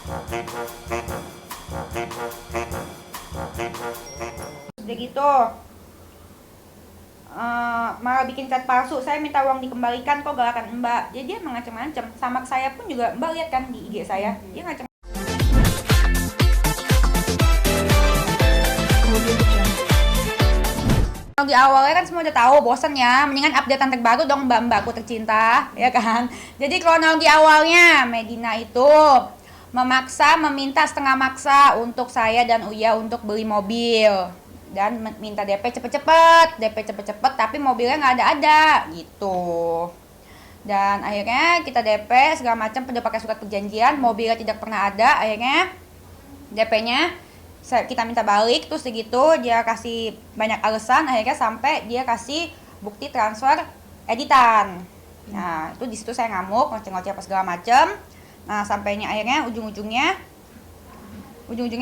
Udah gitu, malah bikin chat palsu, saya minta uang dikembalikan kok galakan Mbak. Jadi dia mengancam-ancam, sama saya pun juga Mbak lihat kan di IG saya, dia ngacam. Di awalnya kan semua udah tahu, bosan ya, mendingan updatean terbaru dong mbak-mbakku tercinta, ya kan. Jadi kronologi awalnya, Medina itu meminta setengah maksa untuk saya dan Uya untuk beli mobil dan minta DP cepet-cepet, tapi mobilnya nggak ada gitu. Dan akhirnya kita DP segala macam, udah pakai surat perjanjian, mobilnya tidak pernah ada. Akhirnya DP-nya kita minta balik, terus segitu dia kasih banyak alasan, akhirnya sampai dia kasih bukti transfer editan. Nah itu di situ saya ngamuk, ngoceh-ngoceh apa segala macem. Nah sampainya akhirnya ujung-ujungnya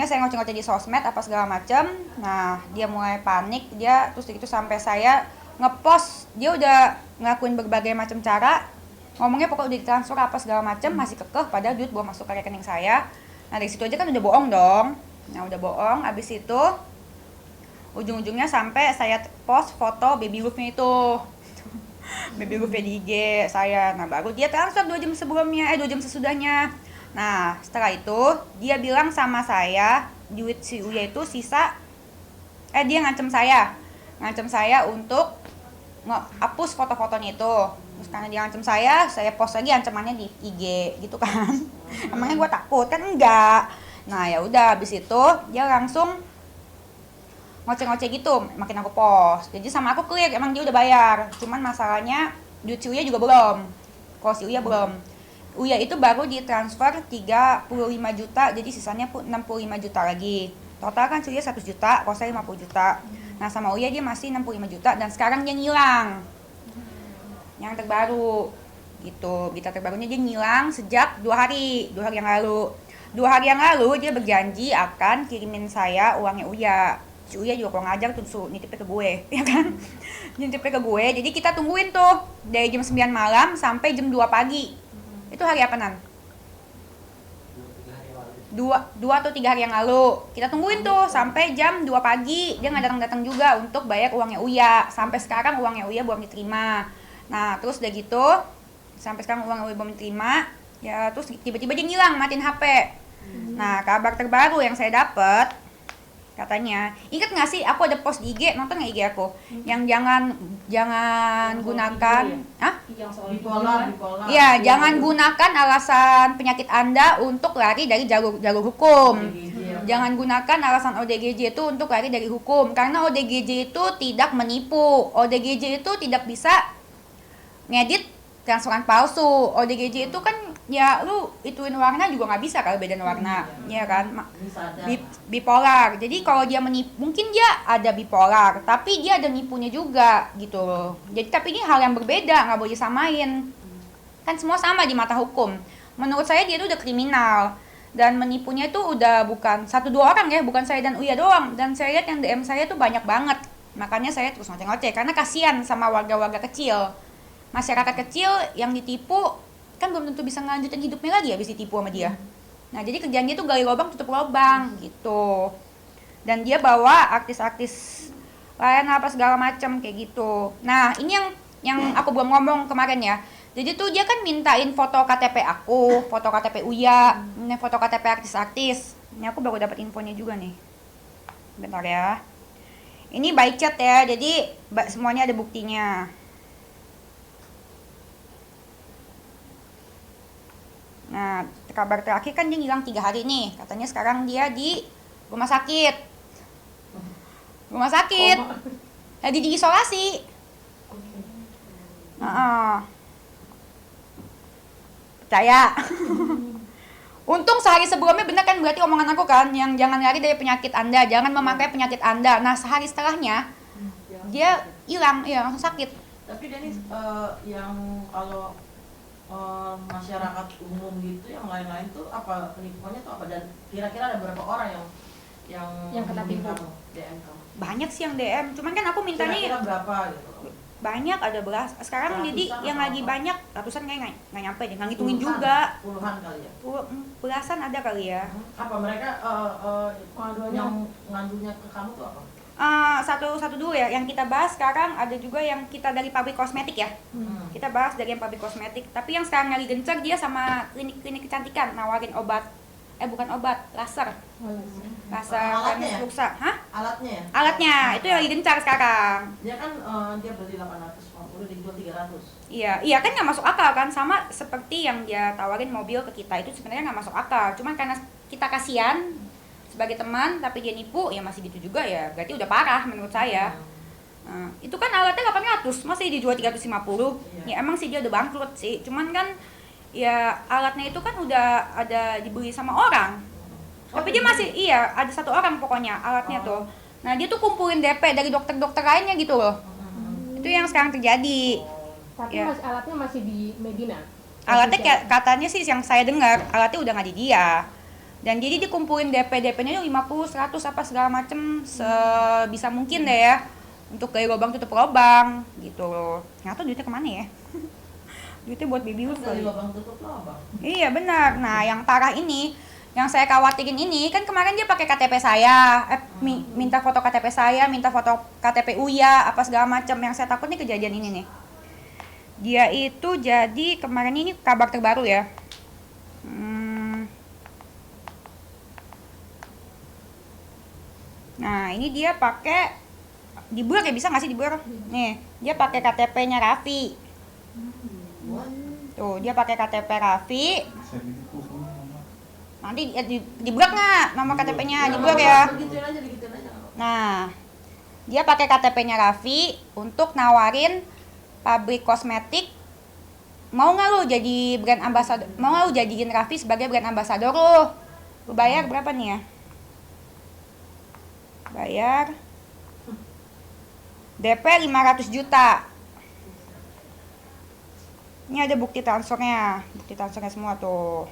saya ngoceh-ngoceh di sosmed apa segala macem. Nah dia mulai panik, dia terus segitu sampai saya ngepost, dia udah ngelakuin berbagai macam cara, ngomongnya pokoknya udah ditransfer apa segala macem, masih kekeh padahal duit belum masuk ke rekening saya. Nah dari situ aja kan udah bohong dong. Nah udah bohong, abis itu ujung-ujungnya sampai saya post foto baby loove-nya itu baby loove-nya di IG saya. Nah baru dia transfer 2 jam sebelumnya, 2 jam sesudahnya. Nah setelah itu dia bilang sama saya, duit si Uya itu sisa, dia ngancem saya untuk hapus foto-fotonya itu. Terus karena dia ngancem saya post lagi ancamannya di IG gitu kan. Emangnya gue takut? Kan enggak. Nah ya udah, habis itu dia langsung ngoceh-ngoceh gitu, makin aku post. Jadi sama aku clear, emang dia udah bayar. Cuman masalahnya duit si Uya juga belum. Kalau si Uya belum. Uya itu baru ditransfer 35 juta, jadi sisanya 65 juta lagi. Total kan si Uya 100 juta, kalau saya 50 juta. Nah sama Uya dia masih 65 juta dan sekarang dia ngilang. Yang terbaru gitu, berita terbarunya dia ngilang sejak 2 hari yang lalu. 2 hari yang lalu dia berjanji akan kirimin saya uangnya Uya. Si Uya juga kalau ngajar tuh nitipnya ke gue, ya kan? Nitipnya ke gue. Jadi kita tungguin tuh dari jam 9 malam sampai jam 2 pagi. Itu hari apa, Nan? 2 atau 3 hari yang lalu. Kita tungguin tuh sampai jam 2 pagi. Dia nggak datang-datang juga untuk bayar uangnya Uya. Sampai sekarang uangnya Uya belum diterima. Nah, terus udah gitu, sampai sekarang uangnya Uya belum diterima. Ya, terus tiba-tiba dia ngilang, matiin HP. Nah, kabar terbaru yang saya dapat katanya, ingat nggak sih aku ada post di IG, nonton nggak IG aku? Yang jangan gunakan, bipolar. Iya, jangan gunakan alasan penyakit Anda untuk lari dari jalur hukum. Jangan gunakan alasan ODGJ itu untuk lari dari hukum, karena ODGJ itu tidak menipu. ODGJ itu tidak bisa ngedit transferan palsu. ODGJ itu kan ya lu ituin warna juga nggak bisa kalau bedain warna, ya kan? Bipolar. Jadi kalau dia menipu, mungkin dia ada bipolar, tapi dia ada nipunya juga gitu loh. Jadi tapi ini hal yang berbeda, nggak boleh disamain. Kan semua sama di mata hukum. Menurut saya dia itu udah kriminal dan menipunya itu udah bukan 1-2 orang ya, bukan saya dan Uya doang. Dan saya lihat yang DM saya tuh banyak banget. Makanya saya terus ngoceh-ngoceh karena kasihan sama warga-warga kecil. Masyarakat kecil yang ditipu kan belum tentu bisa ngelanjutin hidupnya lagi habis ditipu sama dia. Nah jadi kerjanya tuh gali lubang tutup lubang gitu. Dan dia bawa artis-artis lain apa segala macam kayak gitu. Nah ini yang aku belum ngomong kemarin ya. Jadi tuh dia kan mintain foto KTP aku, foto KTP Uya, foto KTP artis-artis. Ini aku baru dapat infonya juga nih. Bentar ya. Ini by chat ya, jadi semuanya ada buktinya. Nah, kabar terakhir kan dia hilang 3 hari nih. Katanya sekarang dia di rumah sakit. Lagi diisolasi. Percaya. Untung sehari sebelumnya benar kan, berarti omongan aku kan, yang jangan lari dari penyakit Anda, jangan memakai penyakit Anda. Nah, sehari setelahnya dia hilang, ya langsung sakit. Tapi Denis, yang kalau masyarakat umum gitu, yang lain-lain tuh apa penipuannya tuh apa, dan kira-kira ada berapa orang yang kena tipu DM kamu? Banyak sih yang DM, cuman kan aku mintanya kira-kira berapa gitu? banyak, ada belas. Sekarang jadi Ratusan yang atau lagi apa? banyak, ratusan kayak nggak nyampe deh, nggak ngitungin Puluhan, juga. puluhan kali ya. Belasan ada kali ya. Apa mereka yang ngadunya ke kamu tuh apa? Satu dulu ya, yang kita bahas sekarang ada juga yang kita dari pabrik kosmetik ya. Kita bahas dari yang pabrik kosmetik, tapi yang sekarang lagi gencar dia sama klinik-klinik kecantikan nawarin obat, bukan obat, laser. Laser Alatnya ya? Luxa. Hah? Alatnya ya? Alatnya, itu yang lagi gencar sekarang. Dia kan dia beli 850, dijual 300. Iya kan nggak masuk akal kan, sama seperti yang dia tawarin mobil ke kita itu sebenarnya nggak masuk akal. Cuman karena kita kasihan sebagai teman, tapi dia nipu, ya masih gitu juga ya. Berarti udah parah menurut saya. Itu kan alatnya 800, masih dijual 350. Iya. Ya emang sih dia udah bangkrut sih. Cuman kan ya alatnya itu kan udah ada dibeli sama orang. Tapi dia masih ada satu orang pokoknya alatnya tuh. Nah, dia tuh kumpulin DP dari dokter-dokter lainnya gitu loh. Itu yang sekarang terjadi. Tapi Ya. alatnya masih di Medina. Alatnya katanya sih yang saya dengar, alatnya udah nggak di dia. Dan jadi dikumpulin DP-nya 50, 100 apa segala macem sebisa mungkin deh ya. Untuk gali lubang tutup lubang gitu loh. Nggak tahu duitnya kemana ya. Duitnya buat baby Terus look dari kali. lubang tutup lubang. Iya benar. Nah, yang parah ini, yang saya khawatirin ini kan kemarin dia pakai KTP saya, minta foto KTP saya, minta foto KTP Uya, apa segala macam. Yang saya takut nih kejadian ini nih. Dia itu jadi kemarin ini kabar terbaru ya. Nah, ini dia pakai di blur ya, bisa nggak sih di blur? Nih, dia pakai KTP-nya Raffi. Tuh, dia pakai KTP Raffi. Nanti di blur nggak nama KTP-nya? Di blur ya. Digituin aja. Nah, dia pakai KTP-nya Raffi untuk nawarin pabrik kosmetik. Mau nggak lu jadi brand ambassador? Mau nggak lu jadiin Raffi sebagai brand ambassador lu? Lu bayar berapa nih ya? Bayar DP 500 juta. Ini ada bukti transfernya semua tuh.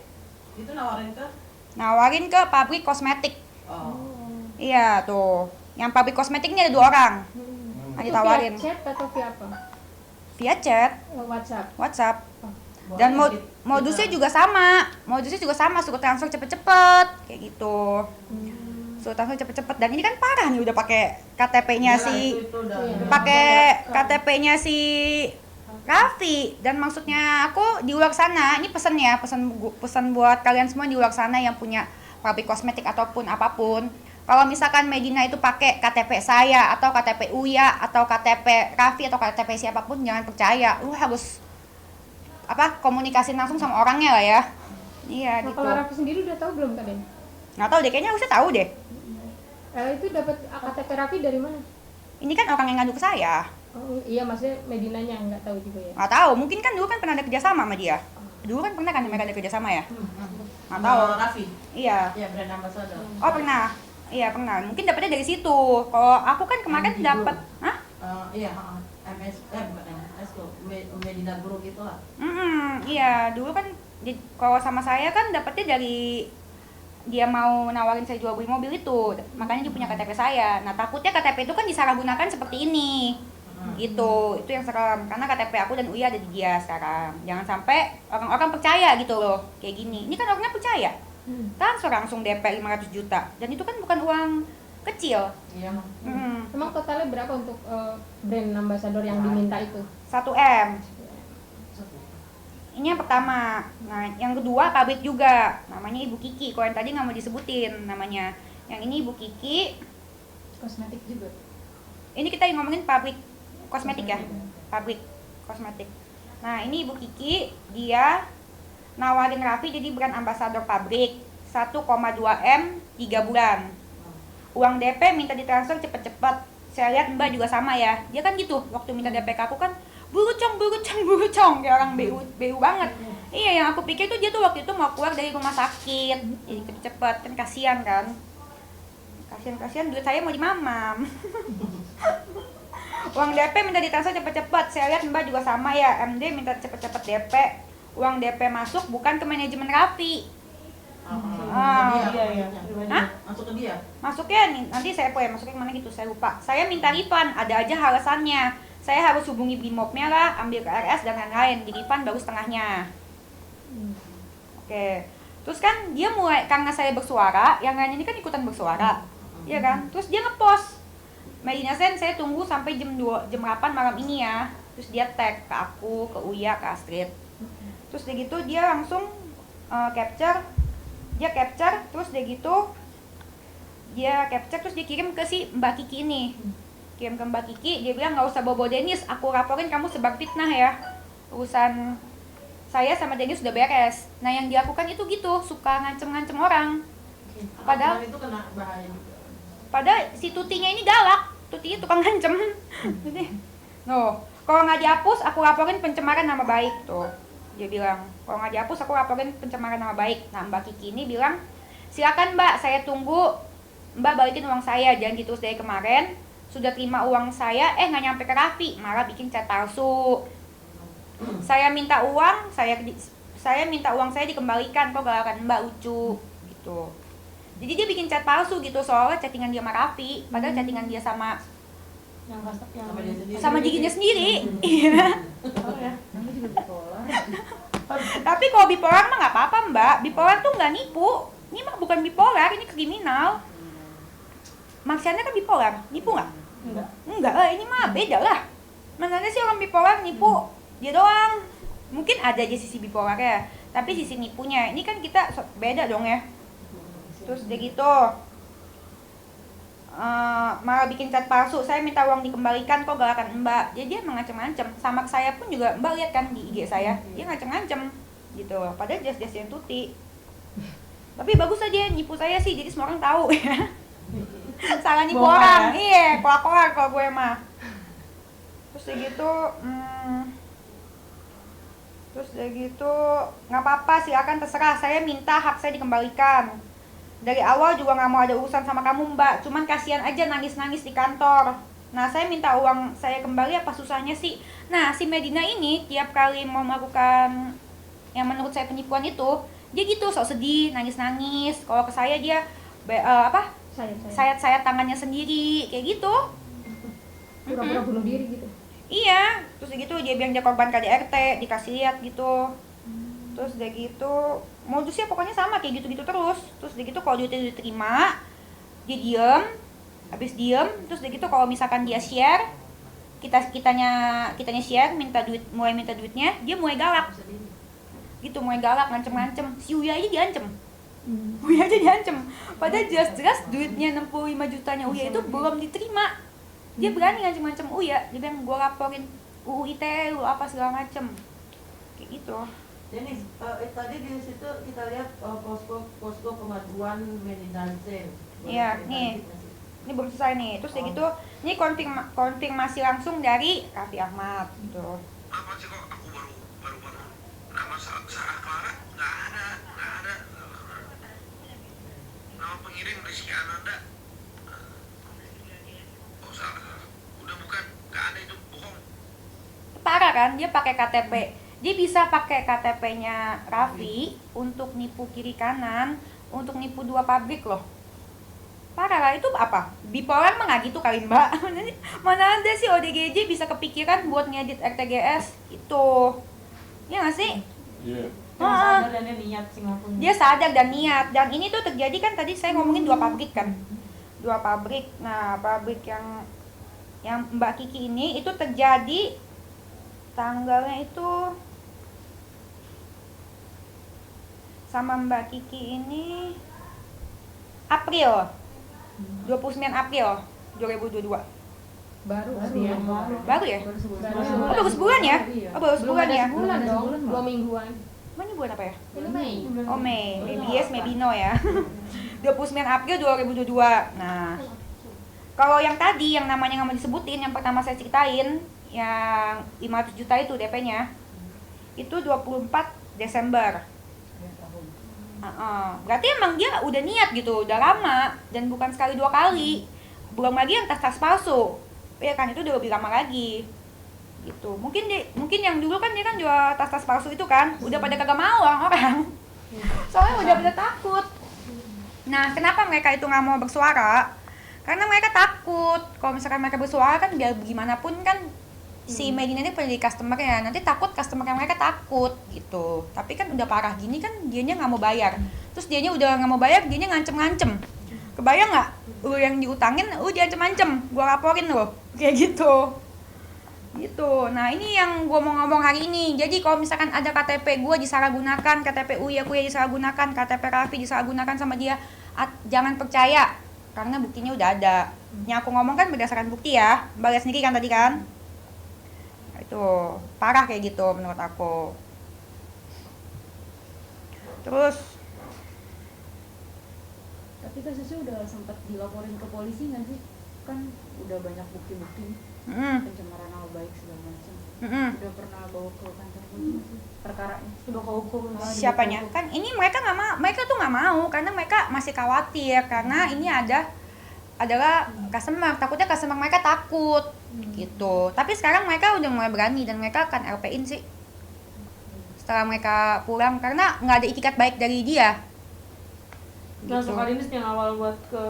Itu nawarin ke? Nawarin ke pabrik kosmetik. Oh. Iya tuh. Yang pabrik kosmetik ini ada 2 orang. Nah, ditawarin Via chat atau via apa? via chat, WhatsApp. Dan modusnya juga sama. Suruh transfer cepet-cepet kayak gitu. Suruh transfer cepet-cepet. Dan ini kan parah nih, udah pakai KTP-nya si Raffi. Dan maksudnya aku di luar sana, ini pesan buat kalian semua di luar sana yang punya pabrik kosmetik ataupun apapun. Kalau misalkan Medina itu pakai KTP saya atau KTP Uya atau KTP Raffi atau KTP siapapun, jangan percaya. Lu harus komunikasi langsung sama orangnya lah ya. Iya Nah, gitu. kalau Raffi sendiri udah tahu belum kalian? Nggak tahu deh, kayaknya harusnya tahu deh. Itu dapat KTP Raffi dari mana? Ini kan orang yang ngadu ke saya. Oh, iya, maksudnya Medinanya nggak tahu juga ya. Nggak tahu, mungkin kan dulu kan pernah ada kerjasama sama dia. Dulu kan pernah kan mereka ada kerjasama ya? Nggak tahu. Raffi. Iya. Iya, brand ambassador. Oh pernah. Iya pernah. Mungkin dapetnya dari situ. Kalau aku kan kemarin dapat, Iya, bukan MS tuh, Medina Group gitu lah. Iya, dulu kan kalau sama saya kan dapetnya dari dia mau nawarin saya jual beli mobil itu, makanya dia punya KTP saya. Nah, takutnya KTP itu kan disalahgunakan seperti ini. Gitu. Itu yang serem, karena KTP aku dan Uya ada di dia sekarang. Jangan sampai orang-orang percaya gitu loh, kayak gini. Ini kan orangnya percaya. Transfer langsung DP 500 juta. Dan itu kan bukan uang kecil. Iya. Emang totalnya berapa untuk brand ambassador yang diminta itu? 1M. Ini yang pertama. Nah, yang kedua pabrik juga. Namanya Ibu Kiki. Kalau yang tadi nggak mau disebutin namanya. Yang ini Ibu Kiki. Kosmetik juga. Ini kita ngomongin pabrik kosmetik ya. Pabrik kosmetik. Nah, ini Ibu Kiki. Dia nawarin Raffi jadi brand ambassador pabrik. 1,2M 3 bulan. Uang DP minta ditransfer cepet-cepet. Saya lihat Mbak juga sama ya. Dia kan gitu. Waktu minta DP ke aku kan buru cong kayak orang BU banget. Iya, yang aku pikir tuh dia tuh waktu itu mau keluar dari rumah sakit. Jadi cepet-cepet, kan kasihan kan. Kasihan duit saya mau dimamam. Uang DP minta ditransfer cepet-cepet. Saya lihat Mbak juga sama ya. MD minta cepet-cepet DP. Uang DP masuk bukan ke manajemen Raffi. Iya. Hah? Masuk ke dia. Masuknya nih, nanti saya masuknya kemana gitu, saya lupa. Saya minta refund, ada aja alasannya. saya harus hubungi Brimobnya lah, ambil ke RS dan lain-lain, di refund baru setengahnya. Oke, terus kan dia mulai, karena saya bersuara, yang lain ini kan ikutan bersuara, ya kan? Terus dia ngepost, Medina Sen, saya tunggu sampai jam 8 malam ini ya. Terus dia tag ke aku, ke Uya, ke Astrid. Terus dia gitu dia langsung capture, terus dia gitu dia capture terus dia kirim ke si Mbak Kiki ini. Kirim ke Mbak Kiki, dia bilang nggak usah bobo Denis, aku laporin kamu sebar fitnah ya. Urusan saya sama Denis sudah beres. Nah yang dilakukan itu gitu, suka ngancem-ngancem orang. Padahal itu kena bahaya juga. Padahal si Tutinya ini galak, Tutinya tukang ngancem. Jadi, no, kalau nggak dihapus aku laporin pencemaran nama baik tuh. Dia bilang, kalau nggak dihapus aku laporin pencemaran nama baik. Nah Mbak Kiki ini bilang, silakan Mbak, saya tunggu. Mbak balikin uang saya, janji terus dari kemarin. Sudah terima uang saya, nggak nyampe ke Raffi, malah bikin chat palsu. Saya minta uang, saya minta uang saya dikembalikan, kok galakan Mbak lucu gitu. Jadi dia bikin chat palsu gitu, soalnya chattingan dia sama Raffi, padahal chattingan dia sama dirinya sendiri. Iya. Tapi kalau bipolar mah nggak apa-apa Mbak, bipolar tuh nggak nipu. Ini mah bukan bipolar, ini kriminal. Maksiannya kan bipolar, nipu nggak? Enggak lah, ini mah beda lah. Mana ada sih orang bipolar nipu? Dia doang. Mungkin ada aja sisi bipolar ya, tapi sisi nipunya ini kan kita beda dong ya. Terus dia gitu malah bikin chat palsu, saya minta uang dikembalikan, kok galakan Mbak. Jadi dia mengacem-ngacem. Sama saya pun juga Mbak lihat kan di IG saya, dia ngacem-ngacem gitu. Padahal jelas-jelas yang Tuti. Tapi bagus aja nipu saya sih, jadi semua orang tahu ya. Salah nipu orang, iya, keluar kalau gue mah. Terus dia gitu, nggak apa-apa, silakan terserah. Saya minta hak saya dikembalikan. Dari awal juga nggak mau ada urusan sama kamu Mbak, cuman kasihan aja nangis-nangis di kantor. Nah saya minta uang saya kembali, apa susahnya sih? Nah si Medina ini tiap kali mau melakukan yang menurut saya penipuan itu, dia gitu sok sedih, nangis-nangis. Kalau ke saya dia sayat-sayat tangannya sendiri, kayak gitu. Pura-pura bunuh diri gitu. Iya, terus gitu dia bilang dia korban KDRT, dikasih lihat gitu. Terus dia gitu, modusnya pokoknya sama kayak gitu-gitu terus. Terus dia gitu kalau duitnya diterima, dia diem, habis diem, terus dia gitu kalau misalkan dia share, kitanya share, mulai minta duitnya, dia mulai galak. Gitu, mulai galak, ngancem-ngancem. Si Uya aja diancem. Uya aja diancem. Padahal jelas-jelas duitnya 65 jutanya Uya itu belum diterima. Dia berani ngancem-ngancem Uya, dia bilang gue laporin UU ITE lu apa segala macem. Kayak gitu. Jadi tadi di situ kita lihat posko pengaduan Medina Sen. Iya, nih. Ini belum selesai nih. Terus kayak gitu, ini konfirmasi langsung dari Raffi Ahmad gitu. Apa sih kok aku baru nama Sarah Clara nggak ada nama pengirim Rizky Ananda. Oh salah udah bukan, nggak ada, itu bohong. Parah kan, dia pakai KTP. Dia bisa pakai KTP-nya Raffi untuk nipu kiri kanan, untuk nipu 2 pabrik loh. Parah lah, itu apa? Bipolar mah nggak gitu kali Mbak. Mana ada sih ODGJ bisa kepikiran buat ngedit RTGS itu. Ya nggak sih? Iya. Sadar dan dia niat sih ngelakuin. Dia sadar dan niat. Dan ini tuh terjadi kan tadi saya ngomongin 2 pabrik kan. 2 pabrik. Nah, pabrik yang Mbak Kiki ini itu terjadi tanggalnya itu sama Mbak Kiki ini April 29 April 2022. Baru sih ya. Baru ya? Baru Oh baru sebulan ya? Oh baru Belum sebulan ada ya? sebulan dong, 2 mingguan. Ini bulan apa ya? Ini Mei. Oh Mei, maybe yes, maybe no ya. 29 April 2022. Nah, kalau yang tadi yang namanya nggak mau disebutin, yang pertama saya ceritain, yang 500 juta itu DP-nya, itu 24 Desember. Berarti emang dia udah niat gitu, udah lama, dan bukan sekali 2 kali. Belum lagi yang tas-tas palsu, ya kan, itu udah lebih lama lagi. Gitu. Mungkin yang dulu kan dia kan jual tas-tas palsu itu kan, udah pada kagak mau orang-orang. Soalnya udah pada takut. Nah, kenapa mereka itu nggak mau bersuara? Karena mereka takut. Kalau misalkan mereka bersuara kan biar bagaimanapun kan si Medina ini pernah jadi customer ya, nanti takut customer mereka takut gitu. Tapi kan udah parah gini kan dianya nggak mau bayar, terus dianya udah nggak mau bayar, dianya ngancem-ngancem. Kebayang nggak? Lu yang diutangin, lu diancem-ancem, gua laporin lo, kayak gitu. Nah ini yang gue mau ngomong hari ini. Jadi kalau misalkan ada KTP gue disalahgunakan, KTP Uya Kuya disalahgunakan, KTP Raffi disalahgunakan sama dia, jangan percaya karena buktinya udah ada. Yang aku ngomong kan berdasarkan bukti ya, Mbak lihat sendiri kan tadi kan. Itu parah kayak gitu menurut aku. Terus Tapi kasusnya udah sempat dilaporin ke polisi nggak sih? Kan udah banyak bukti-bukti pencemaran nama baik segala macam. Udah pernah bawa ke kantor polisi nggak sih perkaranya? Udah ke hukum. siapanya? Kan ini mereka nggak mau, mereka tuh nggak mau karena mereka masih khawatir karena ini adalah customer, takutnya customer mereka takut gitu. Tapi sekarang mereka udah mulai berani dan mereka akan LP-in sih setelah mereka pulang karena nggak ada itikat baik dari dia. Langsung Karinis yang awal buat ke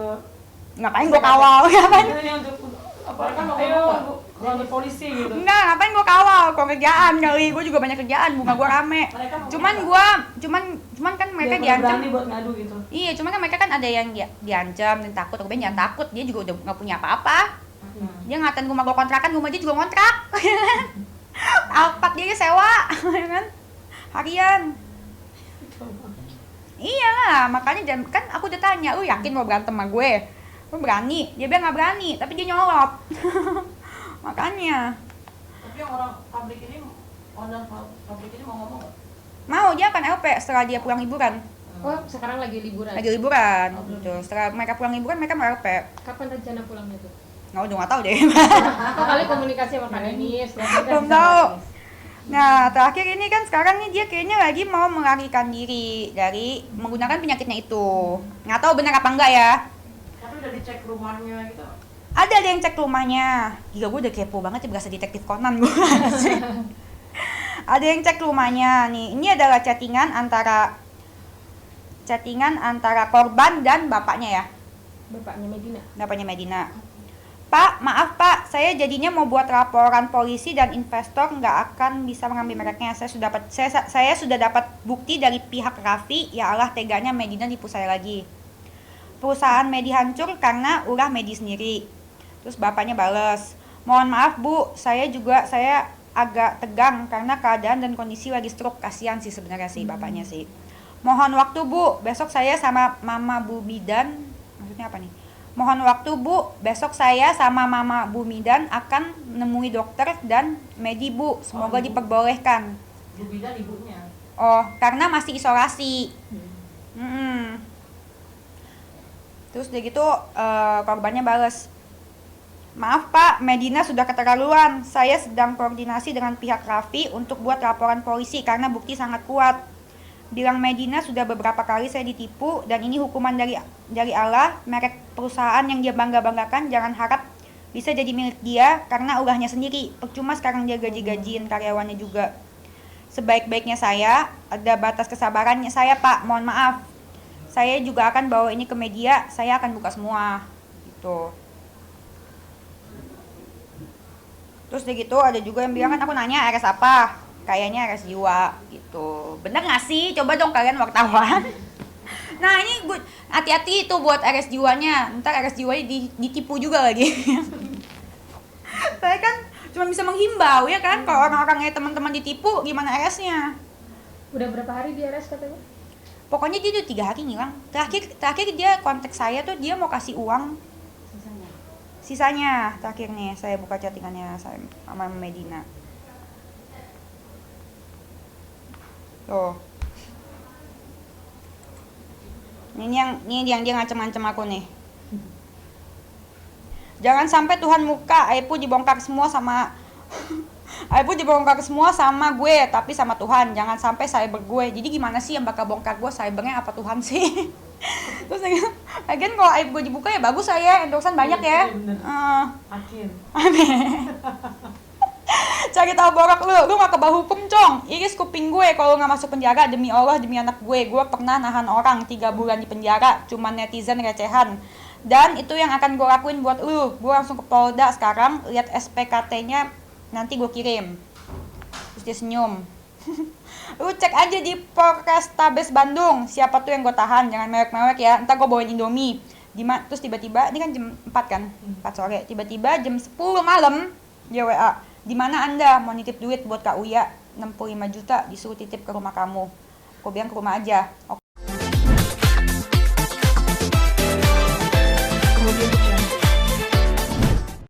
Ngapain gua kawal? Ngapain? ini untuk apa Mereka mau ayo ngomong nggak? Bu, ke polisi gitu. Enggak, ngapain gua kawal? Kok kerjaan kali, gua juga banyak kerjaan, bunga gua rame. Mereka mau Cuman kan mereka Biar diancam. berani buat ngadu gitu. Iya, cuman kan mereka kan ada yang diancam dan takut. Aku jangan takut, dia juga udah nggak punya apa-apa. Dia ngatain rumah gua kontrakan, rumah dia juga ngontrak. Alpat dia sewa, ya kan? Harian. Iyalah, makanya kan aku udah tanya, lu yakin mau berantem sama gue? Lu berani? Dia bilang nggak berani, tapi dia nyolot. Makanya. Tapi yang orang pabrik ini, owner pabrik ini mau ngomong nggak? Mau, dia akan LP setelah dia pulang liburan. Oh, sekarang lagi liburan. Lagi liburan, gitu. Setelah mereka pulang liburan, mereka mau LP. Kapan rencana pulangnya tuh? Nggak tahu deh. Oh, kali komunikasi sama Kak Denis. Belum tahu. Nah, terakhir ini kan sekarang nih dia kayaknya lagi mau melarikan diri dari menggunakan penyakitnya itu. Nggak tahu benar apa enggak ya. Tapi udah dicek rumahnya gitu. Ada yang cek rumahnya. Gila, gue udah kepo banget ya, berasa detektif Conan gue. Ada yang cek rumahnya nih. Ini adalah chattingan antara korban dan bapaknya ya. Bapaknya Medina. Pak, maaf Pak, saya jadinya mau buat laporan polisi dan investor nggak akan bisa mengambil mereknya. Saya sudah dapat bukti dari pihak Raffi. Ya Allah, teganya Medina nipu saya lagi. Perusahaan Medi hancur karena ulah Medi sendiri. Terus bapaknya bales, mohon maaf Bu, saya agak tegang karena keadaan dan kondisi lagi stroke. Kasihan sih sebenarnya sih bapaknya sih. Mohon waktu Bu, besok saya sama Mama Bu Bidan, maksudnya apa nih? Mohon waktu Bu, besok saya sama Mama Bu Midan akan menemui dokter dan Medi Bu, semoga diperbolehkan. Bu Bidan ibunya. Oh, karena masih isolasi. Terus udah gitu korbannya bales, maaf Pak, Medina sudah keterlaluan. Saya sedang koordinasi dengan pihak Raffi untuk buat laporan polisi karena bukti sangat kuat. Bilang Medina sudah beberapa kali saya ditipu dan ini hukuman dari Allah. Merek perusahaan yang dia bangga-banggakan jangan harap bisa jadi milik dia karena ulahnya sendiri. Percuma sekarang dia gaji-gajiin karyawannya juga. Sebaik-baiknya saya, ada batas kesabarannya saya Pak, mohon maaf. Saya juga akan bawa ini ke media, saya akan buka semua gitu. Terus udah gitu ada juga yang bilang kan aku nanya RS apa? Kayaknya RS jiwa gitu. Bener gak sih? Coba dong kalian wartawan. Nah ini hati-hati itu buat RS jiwanya. Ntar RS jiwanya ditipu juga lagi. Saya kan cuma bisa menghimbau ya kan. Kalau orang-orangnya teman-teman ditipu gimana RS-nya? Udah berapa hari di RS katanya? Pokoknya dia udah 3 hari ngilang. Terakhir dia kontak saya tuh dia mau kasih uang. Sisanya terakhir nih saya buka chattingannya saya sama Medina. Tuh. Ini yang dia ngancem-ngancem aku nih. Jangan sampai Tuhan muka, Aipu dibongkar semua sama gue, tapi sama Tuhan. Jangan sampai cyber gue. Jadi gimana sih yang bakal bongkar gue, cybernya apa Tuhan sih? Terus lagian kalau aib gue dibuka ya bagus saya, endorsean banyak ya. Akin. Cari tahu borok lu gak kebal hukum cong. Iris kuping gue kalau gak masuk penjara, demi Allah demi anak gue pernah nahan orang 3 bulan di penjara, cuman netizen recehan. Dan itu yang akan gue lakuin buat lu. Gue langsung ke Polda sekarang, lihat SPKT-nya nanti gue kirim. Terus dia senyum. Lu cek aja di Polrestabes Bandung, siapa tuh yang gue tahan, jangan mewek-mewek ya. Entar gue bawain Indomie. Terus tiba-tiba, ini kan jam 4 kan, 4 sore. Tiba-tiba jam 10 malam dia WA. Di mana Anda mau nitip duit buat Kak Uya 65 juta disuruh titip ke rumah kamu. Gue bilang ke rumah aja.